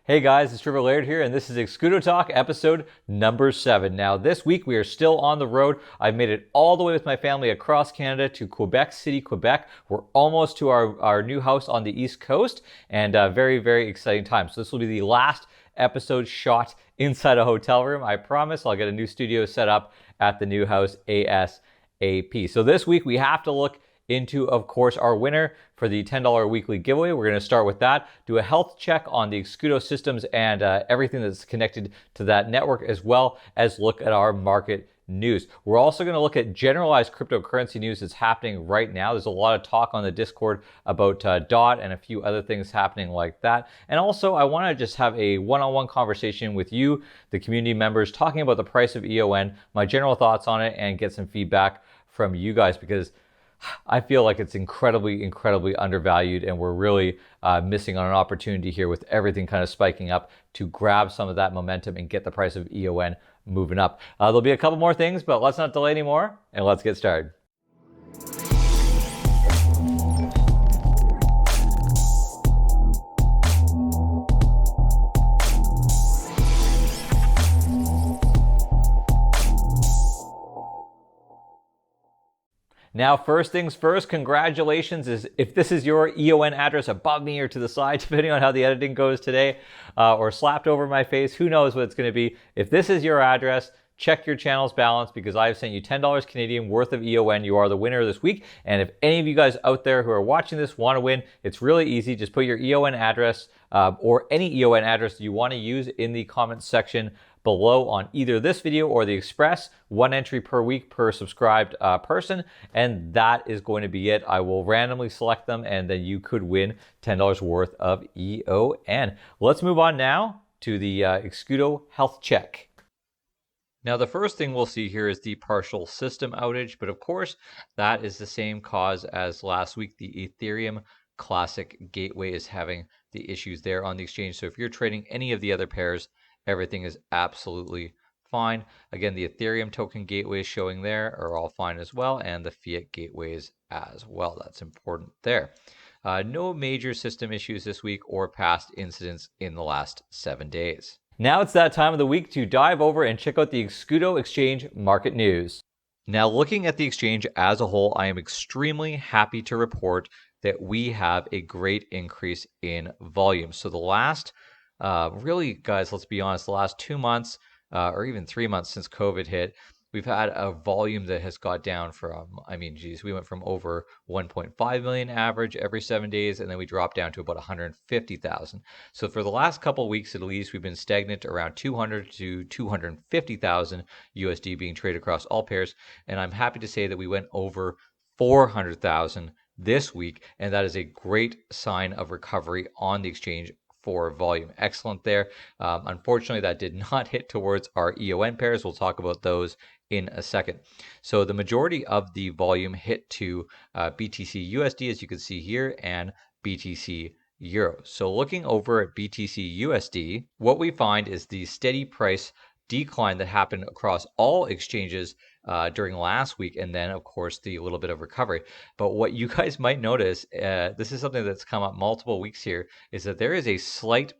Hey guys, it's Trevor Laird here, and this is Exscudo Talk, episode number 7. Now, this week we are still on the road. I've made it all the way with my family across Canada to Quebec City, Quebec. We're almost to our new house on the East Coast, and very, very exciting time. So this will be the last episode shot inside a hotel room. I promise I'll get a new studio set up at the new house ASAP. So this week we have to look into, of course, our winner for the $10 weekly giveaway. We're going to start with that, do a health check on the Exscudo systems and everything that's connected to that network, as well as look at our market news. We're also going to look at generalized cryptocurrency news that's happening right now. There's a lot of talk on the Discord about DOT and a few other things happening like that. And also, I want to just have a one-on-one conversation with you, the community members, talking about the price of EON, my general thoughts on it, and get some feedback from you guys, because I feel like it's incredibly undervalued, and we're really missing on an opportunity here with everything kind of spiking up to grab some of that momentum and get the price of EON moving up. There'll be a couple more things, but let's not delay anymore, and let's get started. Now, first things first, congratulations. If this is your EON address above me or to the side, depending on how the editing goes today, or slapped over my face, who knows what it's going to be. If this is your address, check your channel's balance, because I've sent you $10 Canadian worth of EON. You are the winner this week. And if any of you guys out there who are watching this want to win, it's really easy. Just put your EON address or any EON address you want to use in the comments section below on either this video or the Express. 1 entry per week per subscribed person, and that is going to be it. I will randomly select them, and then you could win $10 worth of EON. Let's move on now to the Exscudo health check. Now, the first thing we'll see here is the partial system outage, but of course, that is the same cause as last week. The Ethereum Classic Gateway is having the issues there on the exchange. So if you're trading any of the other pairs, everything is absolutely fine. Again, the Ethereum token gateways showing there are all fine as well, and the fiat gateways as well. That's important there. No major system issues this week or past incidents in the last 7 days. Now it's that time of the week to dive over and check out the Exscudo Exchange market news. Now, looking at the exchange as a whole, I am extremely happy to report that we have a great increase in volume. So the last really, guys, let's be honest, the last 2 months or even 3 months since COVID hit, we've had a volume that has got down from, we went from over 1.5 million average every 7 days, and then we dropped down to about 150,000. So for the last couple of weeks, at least, we've been stagnant around 200 to 250,000 USD being traded across all pairs. And I'm happy to say that we went over 400,000 this week, and that is a great sign of recovery on the exchange for volume. Excellent there. Unfortunately, that did not hit towards our EON pairs. We'll talk about those in a second. So the majority of the volume hit to BTC USD, as you can see here, and BTC Euro. So looking over at BTC USD, what we find is the steady price decline that happened across all exchanges during last week, and then of course the little bit of recovery. But what you guys might notice, this is something that's come up multiple weeks here, is that there is a slight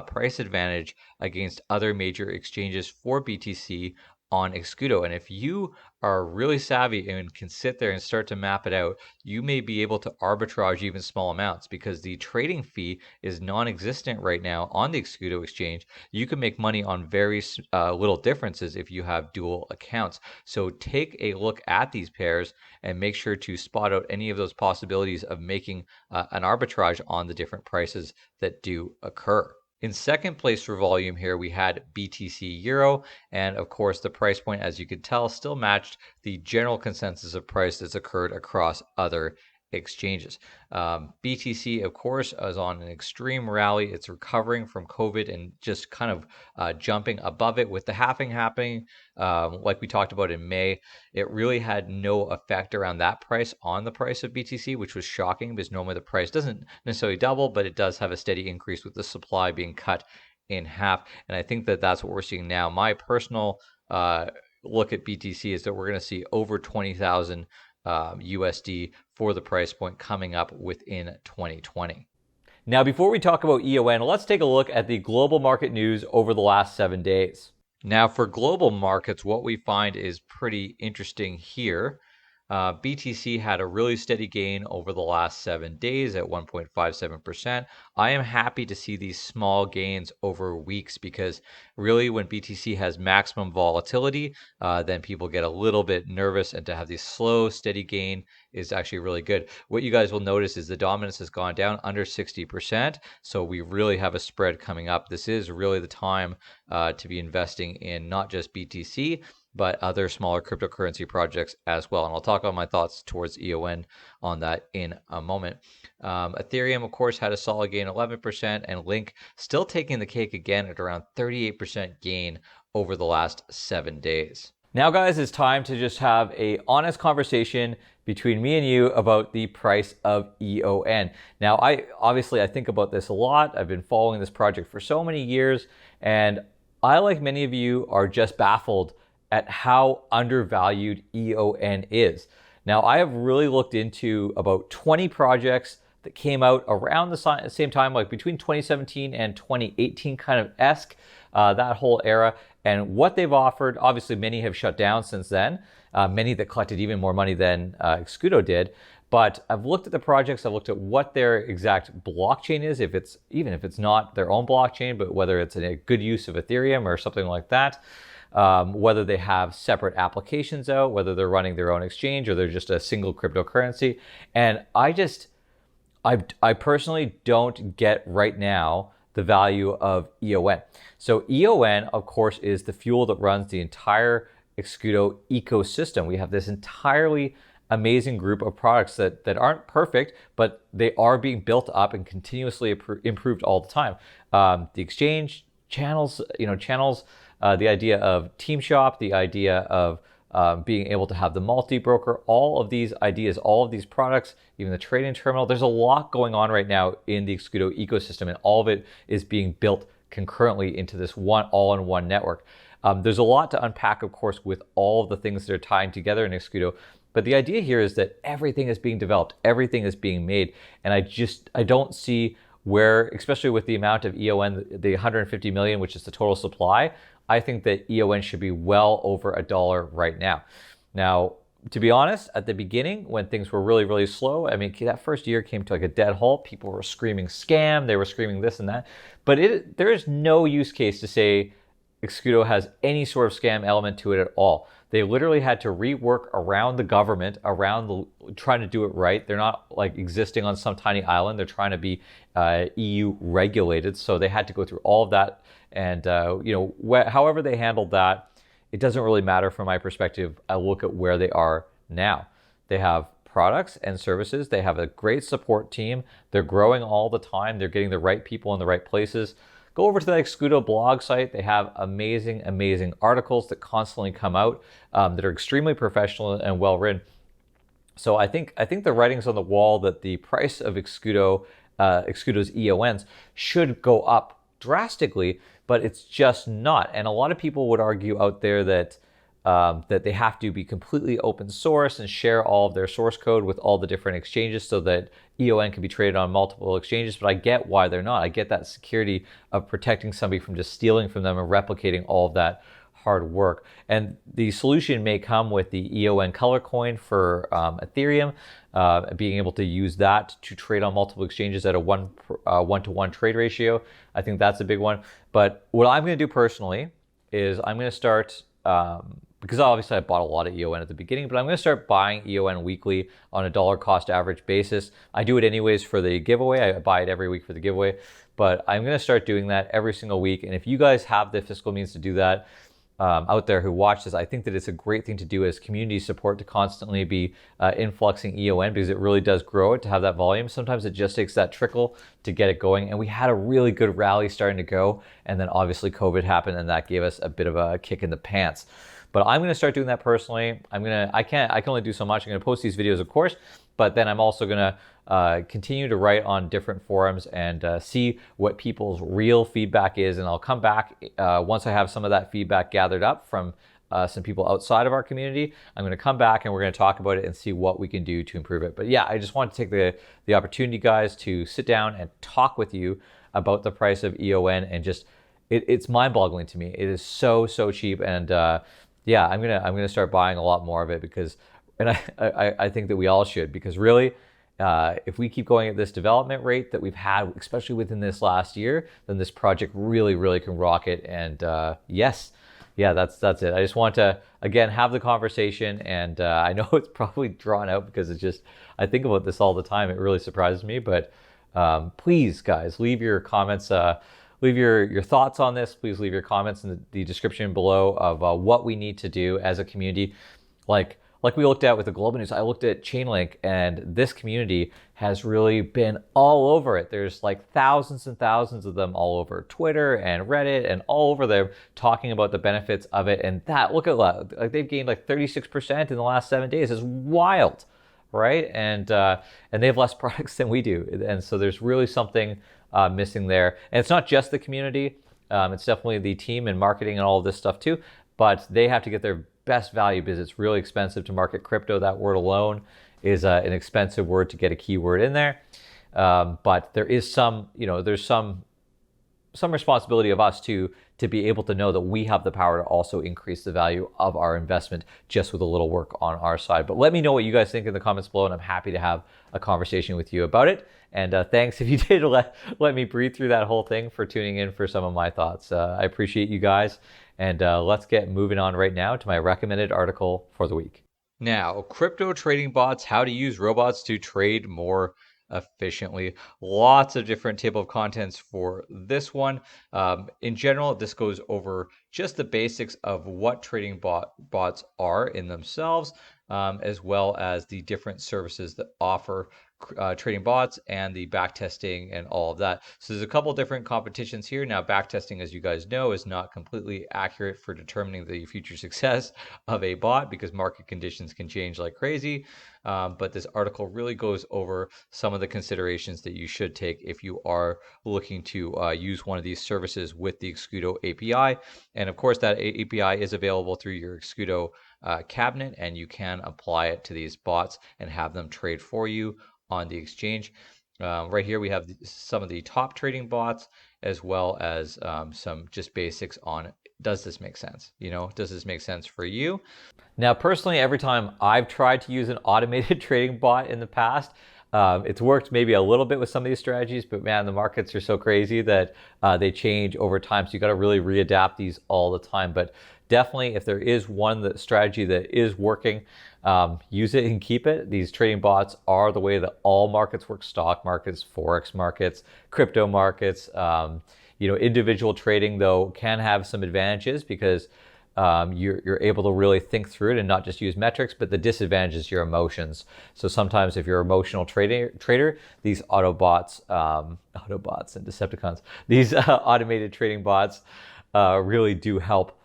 price advantage against other major exchanges for BTC on Exscudo. And if you are really savvy and can sit there and start to map it out, you may be able to arbitrage even small amounts, because the trading fee is non-existent right now on the Exscudo exchange. You can make money on very little differences if you have dual accounts. So take a look at these pairs and make sure to spot out any of those possibilities of making an arbitrage on the different prices that do occur. In second place for volume here, we had BTC Euro, and of course the price point, as you could tell, still matched the general consensus of price that's occurred across other exchanges. BTC, of course, is on an extreme rally. It's recovering from COVID and just kind of jumping above it with the halving happening. Like we talked about in May, it really had no effect around that price on the price of BTC, which was shocking, because normally the price doesn't necessarily double, but it does have a steady increase with the supply being cut in half. And I think that that's what we're seeing now. My personal look at BTC is that we're going to see over 20,000 USD for the price point coming up within 2020. Now, before we talk about EON, let's take a look at the global market news over the last 7 days. Now, for global markets, what we find is pretty interesting here. BTC had a really steady gain over the last 7 days at 1.57%. I am happy to see these small gains over weeks because really when BTC has maximum volatility, then people get a little bit nervous, and to have this slow, steady gain is actually really good. What you guys will notice is the dominance has gone down under 60%, so we really have a spread coming up. This is really the time to be investing in not just BTC, but other smaller cryptocurrency projects as well. And I'll talk about my thoughts towards EON on that in a moment. Ethereum, of course, had a solid gain, 11%, and Link still taking the cake again at around 38% gain over the last 7 days. Now, guys, it's time to just have a honest conversation between me and you about the price of EON. Now, I think about this a lot. I've been following this project for so many years, and I, like many of you, are just baffled at how undervalued EON is. Now, I have really looked into about 20 projects that came out around the same time, like between 2017 and 2018 kind of that whole era, and what they've offered. Obviously, many have shut down since then, many that collected even more money than Exscudo did. But I've looked at the projects, I've looked at what their exact blockchain is, even if it's not their own blockchain, but whether it's a good use of Ethereum or something like that. Whether they have separate applications out, whether they're running their own exchange or they're just a single cryptocurrency. And I personally don't get right now the value of EON. So EON, of course, is the fuel that runs the entire Exscudo ecosystem. We have this entirely amazing group of products that aren't perfect, but they are being built up and continuously improved all the time. The exchange channels, the idea of Team Shop, the idea of being able to have the multi-broker, all of these ideas, all of these products, even the trading terminal. There's a lot going on right now in the Exscudo ecosystem, and all of it is being built concurrently into this all-in-one network. There's a lot to unpack, of course, with all of the things that are tying together in Exscudo. But the idea here is that everything is being developed, everything is being made, and I don't see where, especially with the amount of EON, the 150 million, which is the total supply, I think that EON should be well over $1 right now. Now, to be honest, at the beginning, when things were really, really slow, I mean, that first year came to like a dead halt. People were screaming scam, they were screaming this and that. But there is no use case to say Exscudo has any sort of scam element to it at all. They literally had to rework around the government, trying to do it right. They're not like existing on some tiny island. They're trying to be EU regulated. So they had to go through all of that. And, however they handled that, it doesn't really matter from my perspective. I look at where they are now. They have products and services. They have a great support team. They're growing all the time. They're getting the right people in the right places. Go over to the Exscudo blog site. They have amazing, amazing articles that constantly come out that are extremely professional and well written. So I think the writing's on the wall that the price of Exscudo's EONs should go up drastically, but it's just not. And a lot of people would argue out there that they have to be completely open source and share all of their source code with all the different exchanges so that EON can be traded on multiple exchanges. But I get why they're not. I get that security of protecting somebody from just stealing from them and replicating all of that hard work. And the solution may come with the EON color coin for Ethereum, being able to use that to trade on multiple exchanges at a one-to-one trade ratio. I think that's a big one. But what I'm going to do personally is I'm going to start, because obviously I bought a lot of EON at the beginning, but I'm going to start buying EON weekly on a dollar cost average basis. I do it anyways for the giveaway. I buy it every week for the giveaway, but I'm going to start doing that every single week. And if you guys have the fiscal means to do that, out there who watch this, I think that it's a great thing to do as community support to constantly be influxing EON, because it really does grow it to have that volume. Sometimes it just takes that trickle to get it going. And we had a really good rally starting to go. And then obviously COVID happened and that gave us a bit of a kick in the pants. But I'm going to start doing that personally. I can only do so much. I'm going to post these videos, of course, but then I'm also going to continue to write on different forums and see what people's real feedback is. And I'll come back once I have some of that feedback gathered up from some people outside of our community. I'm going to come back and we're going to talk about it and see what we can do to improve it. But yeah, I just want to take the opportunity, guys, to sit down and talk with you about the price of EON, and just it's mind-boggling to me. It is so cheap, and yeah, I'm gonna start buying a lot more of it, because, and I think that we all should, because really, if we keep going at this development rate that we've had, especially within this last year, then this project really can rocket. And yes, yeah, that's it. I just want to again have the conversation, and I know it's probably drawn out because it's just, I think about this all the time. It really surprises me, but please, guys, leave your comments. Leave your thoughts on this. Please leave your comments in the description below of what we need to do as a community. Like we looked at with the global news, I looked at Chainlink, and this community has really been all over it. There's like thousands and thousands of them all over Twitter and Reddit and all over there talking about the benefits of it. And that, look at that, like they've gained like 36% in the last 7 days. It's wild, right? And they have less products than we do. And so there's really something missing there. And it's not just the community. It's definitely the team and marketing and all of this stuff too. But they have to get their best value, because it's really expensive to market crypto. That word alone is an expensive word to get a keyword in there. But there is some, there's some responsibility of us to be able to know that we have the power to also increase the value of our investment just with a little work on our side. But let me know what you guys think in the comments below, and I'm happy to have a conversation with you about it. And thanks if you did let me breathe through that whole thing, for tuning in for some of my thoughts. I appreciate you guys. And let's get moving on right now to my recommended article for the week. Now, crypto trading bots, how to use robots to trade more efficiently. Lots of different table of contents for this one. In general, this goes over just the basics of what trading bots are in themselves, as well as the different services that offer trading bots and the backtesting and all of that. So there's a couple different competitions here. Now, backtesting, as you guys know, is not completely accurate for determining the future success of a bot, because market conditions can change like crazy. But this article really goes over some of the considerations that you should take if you are looking to use one of these services with the Exscudo API. And of course, that API is available through your Exscudo cabinet, and you can apply it to these bots and have them trade for you on the exchange. Right here we have some of the top trading bots, as well as some just basics on, does this make sense? Does this make sense for you? Now, personally, every time I've tried to use an automated trading bot in the past, it's worked maybe a little bit with some of these strategies, but man, the markets are so crazy that they change over time. So you got to really readapt these all the time. But definitely, if there is one strategy that is working, use it and keep it. These trading bots are the way that all markets work: stock markets, forex markets, crypto markets. Individual trading, though, can have some advantages, because you're able to really think through it and not just use metrics. But the disadvantage is your emotions. So sometimes if you're an emotional trader, these Autobots and Decepticons, these automated trading bots really do help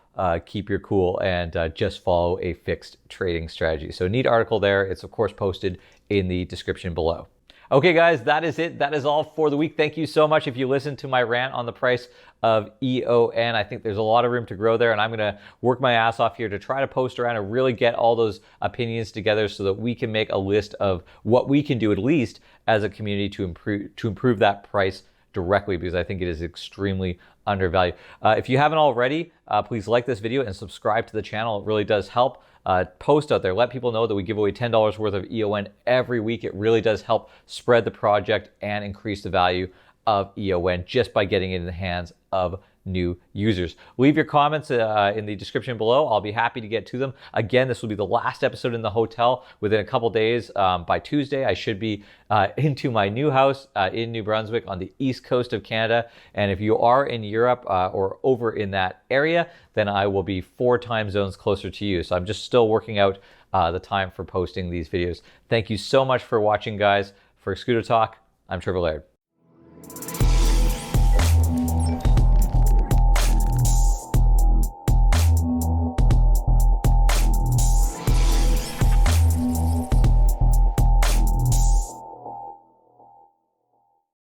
keep your cool and just follow a fixed trading strategy. So neat article there. It's of course posted in the description below. Okay, guys, that is it. That is all for the week. Thank you so much if you listened to my rant on the price of EON. I think there's a lot of room to grow there, and I'm going to work my ass off here to try to post around and really get all those opinions together so that we can make a list of what we can do, at least as a community, to improve that price directly, because I think it is extremely undervalued. If you haven't already, please like this video and subscribe to the channel. It really does help. Post out there, let people know that we give away $10 worth of EON every week. It really does help spread the project and increase the value of EON just by getting it in the hands of new users. Leave your comments in the description below. I'll be happy to get to them. Again, this will be the last episode in the hotel. Within a couple days, by Tuesday, I should be into my new house in New Brunswick on the east coast of Canada. And if you are in Europe or over in that area, then I will be 4 time zones closer to you. So I'm just still working out the time for posting these videos. Thank you so much for watching, guys. For Exscudo Talk, I'm Trevor Laird.